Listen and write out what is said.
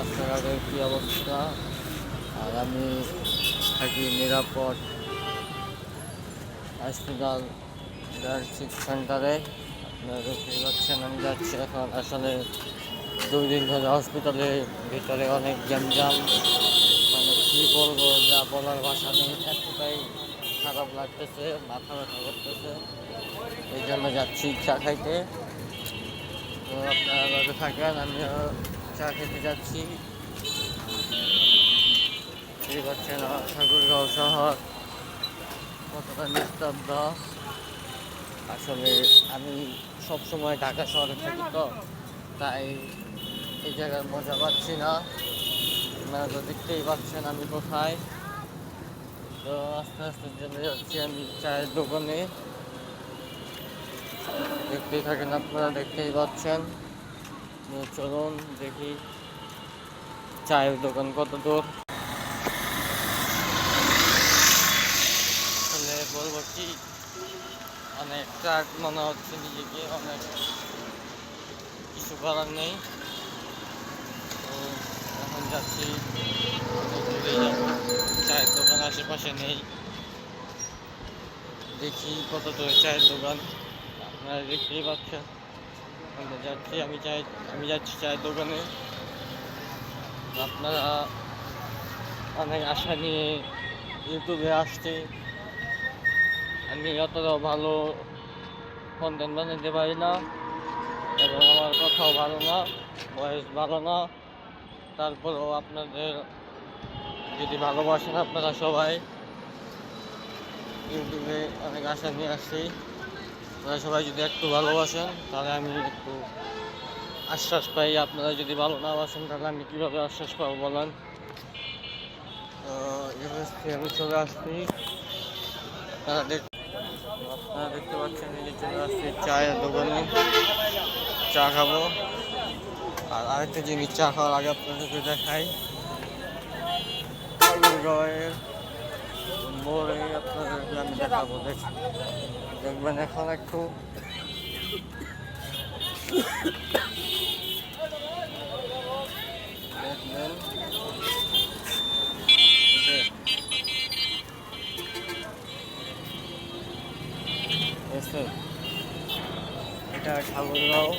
রাস্তাঘাটের কী অবস্থা। আর আমি থাকি নিরাপদ হসপিটাল ডায়াগনস্টিক সেন্টারে। আপনারা দেখতে পাচ্ছেন আমি যাচ্ছি এখন। আসলে 2 দিন ধরে হসপিটালের ভিতরে অনেক জ্যামজাম, মানে কী বলবো, যা বলার ভাষা নেই। এতটাই খারাপ লাগতেছে, মাথা ব্যথা করতেছে, এই জন্য যাচ্ছি চা খাইতে। তো আপনারা ভালো থাকেন, আমিও চা খেতে যাচ্ছি। দেখতে পাচ্ছেন আমার ঠাকুরগাঁও শহর কতটা নিস্তব্ধ। আসলে আমি সবসময় ঢাকা শহরে থাকি, তো তাই এই জায়গার মজা পাচ্ছি না। আপনারা তো দেখতেই পাচ্ছেন আমি কোথায়। তো আস্তে আস্তে চলে যাচ্ছি আমি চায়ের দোকানে। দেখতেই থাকেন, আপনারা দেখতেই পাচ্ছেন। চলুন দেখি চায়ের দোকান কত দূর। আসলে বলবো কি, অনেক ট্রাক মনে হচ্ছে নিজেকে, অনেক কিছু করার নেই। তো এখন যাচ্ছি, অনেক দূরে যাবো। চায়ের দোকান আশেপাশে নেই, দেখি কত দূরে চায়ের দোকান। আপনারা দেখতেই পাচ্ছেন যাচ্ছি আমি যাচ্ছি চায়ের দোকানে। আপনারা অনেক আশা নিয়ে ইউটিউবে আসছে, আমি অতটাও ভালো কন্টেন্ট বানাতে পারি না এবং আমার কথাও ভালো না, ভয়েস ভালো না। তারপরেও আপনাদের যদি ভালোবাসেন, আপনারা সবাই ইউটিউবে অনেক আশা নিয়ে আসছি, আপনারা সবাই যদি একটু ভালোবাসেন তাহলে আমি একটু আশ্বাস পাই। আপনারা যদি ভালো না বাসেন তাহলে আমি কীভাবে আশ্বাস পাবো বলেন। আমি চলে আসছি, আপনারা দেখতে পাচ্ছেন এই যে চলে আসছি চায়ের দোকানে, চা খাবো। আর আরেকটা জিনিস, চা খাওয়ার আগে আপনাদেরকে দেখাই, ঠাকুরগাঁওয়ের মোড়ে আপনাদেরকে আমি দেখাবো। দেখবেন এখন একটু দেখবেন, এটা ঠাকুরগাঁও